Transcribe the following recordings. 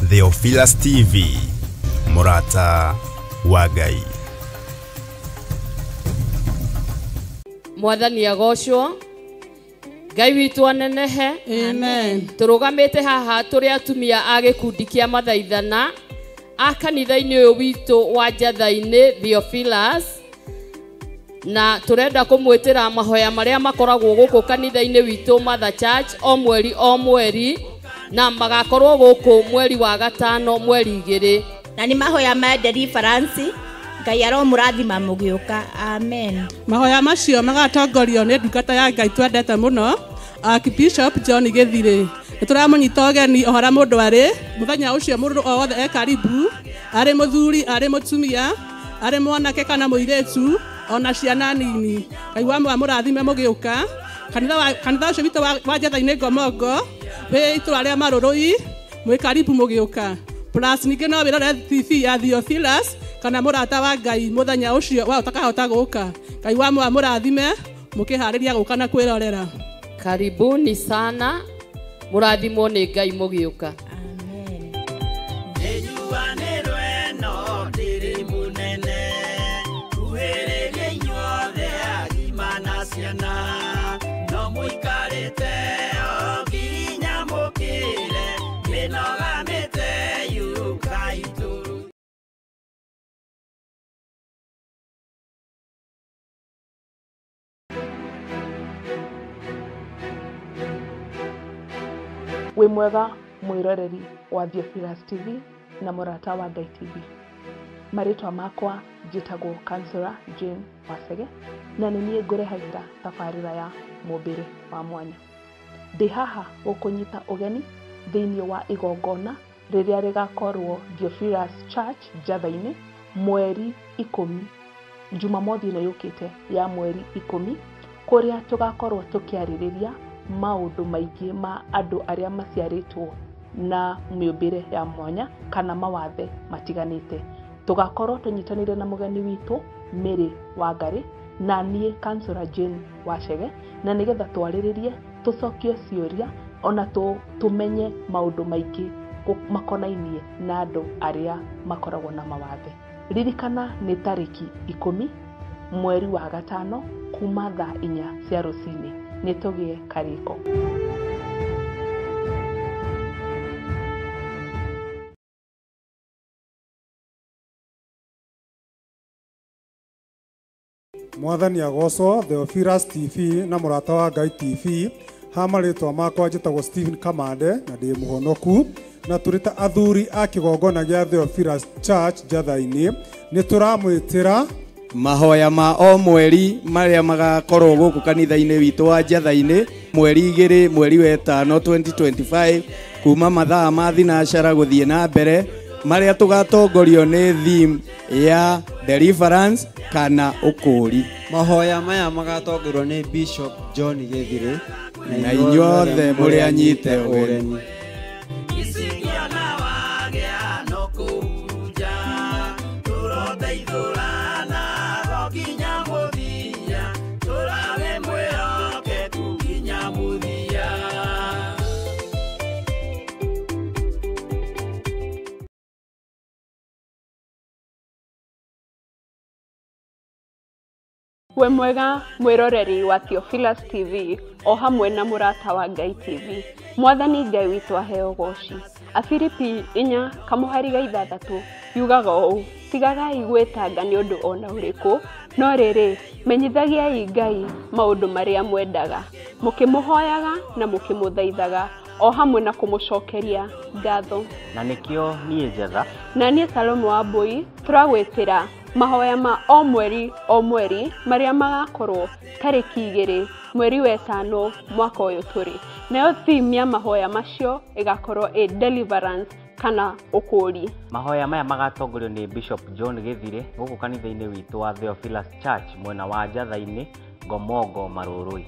Theophilus TV, Murata wa Ngai. Mwathani agocwo, Ngai witũ anenehe. Amen. Turugamite haha turi atumia a gikundi kia mathaithana a kanitha-ini uyu witũ wa Njatha-ini Theophilus, na turenda kumwitira mahoya maria makoragwo guku kanitha-ini witũ Mother Church o mweri na magakorwo guku mweri wa gatano mweri 2 na ni mahoya ma deliverance. Ngai aromurathima mugiuka. Amen. Mahoya macio magatongorio ni ndungata ya Ngai twendete muno Archbishop John Githire. Nituramunyita ogeni ohara mundu ari muthenya ucio mundu o wothe e karibu, ari muthuri ari mutumia ari mwanake kana muiretu ona ciana nini. Ngai wa murathime mugiuka. Kanitha ucio witu wa Njatha-ini Ngomongo we itura ria marurui mwi karibu mugiuka. Plus ninge no wirore TV ya Theophilus kana Murata wa Ngai muthenya ucio wa utakahota guka. Ngai wa murathime mukihariria guka na kwirorera. Karibuni sana, murathimwo ni Ngai mugiuka. Amen. We mwega mwiroreri wa Theophilus TV na Murata wa Ngai TV. Maritwa makwa njitagwo Councillor Jane Wasege na nini ngurehagira tabarira ya mumbire wa mwanya. Ndi haha gukunyita ugeni thiini wa igongona riria rigakorwo Theophilus Church Njatha-ini mweri 10 Jumamothi ino yukite ya mweri 10 kuria tugakorwo tukiaririria maundu maingi ma andu aria maciaritwo na miumbire ya mwanya kana mawathe matiganite. Tugakorwo tunyitanire na mugeni witu Mary Wangari na nie Councillor Jane Wachege, na nigetha twariririe tucokio ciuria ona tumenye maundu maingi makonainie na andu aria makoragwo na mawathe. Ririkana ni tariki 10 mweri wa gatano kuma thaa 4 cia rucini. Nitugie kariko. Mwathani agocwo. Theophilus TV na Murata wa Ngai TV. Hamaritwa makwa njitagwo Stephen Kamande na ndi muhonoku, na turita athuri a kigongona gia Theophilus Church Njatha-ini ni turamwitira mahoya ma o mweri maria magakorwo guku kanitha-ini witu wa Njatha-ini mweri 2 mweri wa 5 2025 kuma mathaa ma thinacara guthie na mbere, maria tugatongorio ni theme ya deliverance kana ukuri. Mahoya maya magatongorio ni Bishop John Githire na inyuothe muri anyite ugeni. We mwega mwiroreri wa Theophilus TV o hamwe na Murata wa Ngai TV. Mwathani Ngai witu aheo goci. Afilipi 4:6 yugaga ũũ: tigagai gwĩtanga nĩ ũndũ ona ũrĩkũ, no rĩrĩ menyithagiai Ngai maũndũ marĩa mwendaga, mũkĩmũhoyaga na mũkĩmũthaithaga o hamwe na kũmũcokeria ngatho. Na nĩkĩo niĩ Njetha na niĩ Salome Wambui turagwĩtĩra mahoya ma o mweri maria magakorwo tariki 2 mweri wa 5 mwaka uyu turi. Nayo theme ya mahoya macio igakorwo deliverance kana ukuri. Mahoya maya magatongorio ni Bishop John Githire guku kanitha-ini witu wa Theophilus Church mwena wa Njatha-ini Ngomongo Marurui.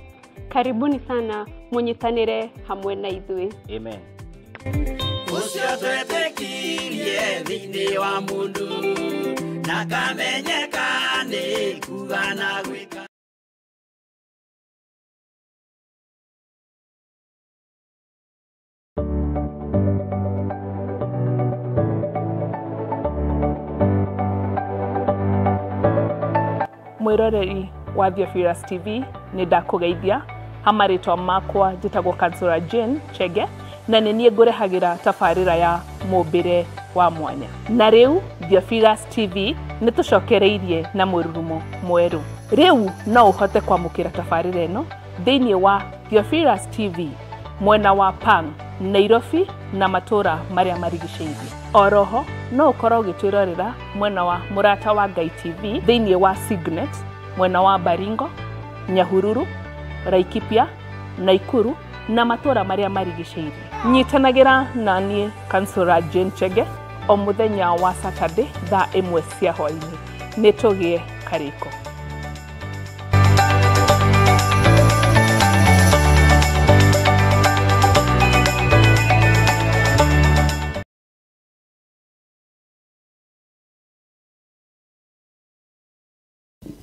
Karibuni sana munyitanire hamwe na ithui. Amen. Ucio twetekirie thĩinĩ wa mundu na kamenyeka nĩ kuga na gwĩka. Mwiroreri wa Theophilus TV nĩ ndakugeithia hamarĩtwa makwa njĩtagwo Councillor Jane Chege na nĩ niĩ ngũrehagĩra tabarĩra ya mũmbĩre wa mwanya. Na rĩu Theophilus TV nĩ tũcokereirie na mũrurumo mwerũ. Rĩu no ũhote kwamũkĩra tabarĩra ĩno thĩinĩ wa Theophilus TV mwena wa Pang, Nairobi na matũra marĩa marigicĩirie. Oroho no ũkorwo ũgĩtwĩrorera mwena wa Mũrata wa Ngai TV thĩinĩ wa Signet, mwena wa Baringo, Nyahururu, Laikipia, Naikuru na matũra marĩa marigicĩirie. Nyitanagĩra na niĩ Councillor Jane Chege o mũthenya wa Saturday thaa 1 cia hwaĩ-inĩ. Nĩ tũgĩe karĩko.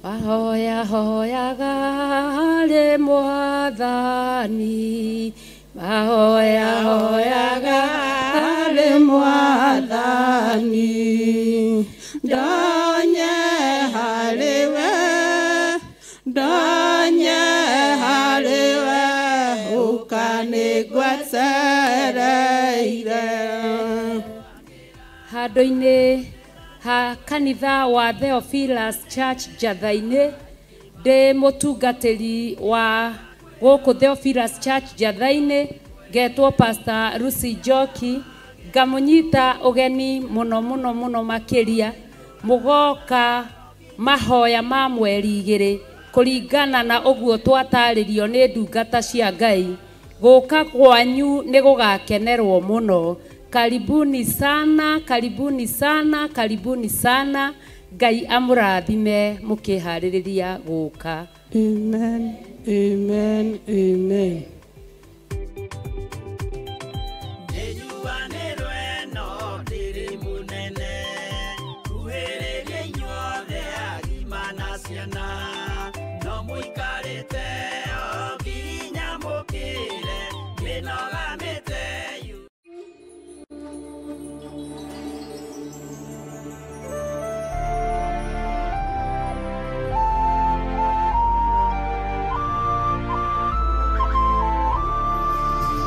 Ahoya hoyaga harĩ Mwathani, ahoya hoyaga harĩ Mwathani, ndonye harĩwe, ndonye harĩwe, ũkanĩngwacereire. Handũ-inĩ ha kanitha wa Theophilus Church Jathainĩ, ndĩ mũtungatĩri wa gũkũ Theophilus Church Jathainĩ, ngetwo Pastor Lucy Njoki, ngamũnyita ũgeni mũno makĩria, mũgoka mahoya ma mweri 2 kũringana na ũguo twatarĩrio nĩ ndungata cia Ngai. Gũka kwanyu nĩ gũgakenerwo mũno. Karibuni sana, karibuni sana, karibuni sana. Ngai amũrathime mũkĩharĩrĩria gũka. Amen, amen, amen.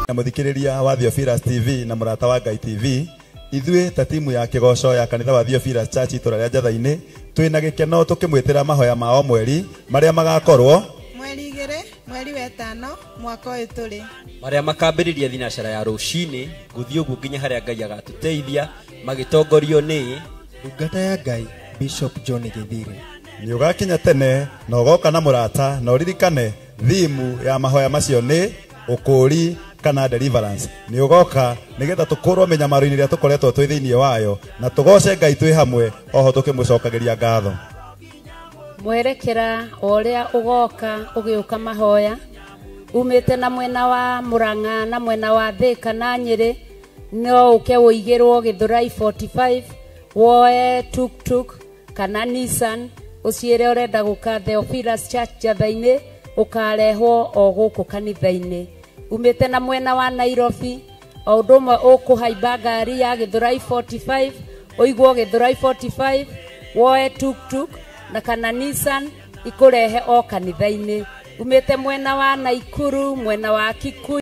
Na muthikiriria wa Theophilus TV na Mũrata wa Ngai TV, ithuĩ ta timu ya kĩgoco ya kanitha wa Theophilus Church itũra rĩa Jathainĩ twĩna gĩkeno tũkĩmwĩtĩra mahoya ma o mweri marĩa magakorwo mweri 2 mweri wa 5 mwaka ũyũ tũrĩ, marĩa makambĩrĩria thinacara ya rũcinĩ gũthiĩ ũguo nginya harĩa Ngai agatũteithia magĩtongorio nĩ ndungata ya Ngai Bishop John Githiri. Nĩ ũgakinya tene na ũgoka na mũrata na ũririkane thimu ya mahoya macio nĩ ũkũũri kana deliverance. Nĩ ũgoka nĩgetha tũkũrwo mĩnyamaro-inĩ ĩrĩa tũkoretwo twĩ thĩinĩ wayo na tũgoce Ngai twĩ hamwe, oho tũkĩmũcokagĩria ngatho. Mwerekera ũrĩa ũgoka ũgĩũka mahoya umĩte na mwena wa Mũrang'a na mwena wa Thĩka na Nyĩrĩ, no ũke ũigĩrwo Gĩthũrai 45, woe tuk kana Nissan, ũciĩre ũrenda gũka Theophilus Church Jathainĩ, ũkarehwo o gũkũ kanitha-inĩ. Umĩte na mwena wa Nairobi, o ũndũ ũmwe ũkũhaimba ngari ya Gĩthũrai 45, ũigwo Gĩthũrai 45, woe tuk na kana Nissan ikũrehe o kanitha-inĩ. Umĩte mwena wa Naikuru, mwena wa Kikuyu,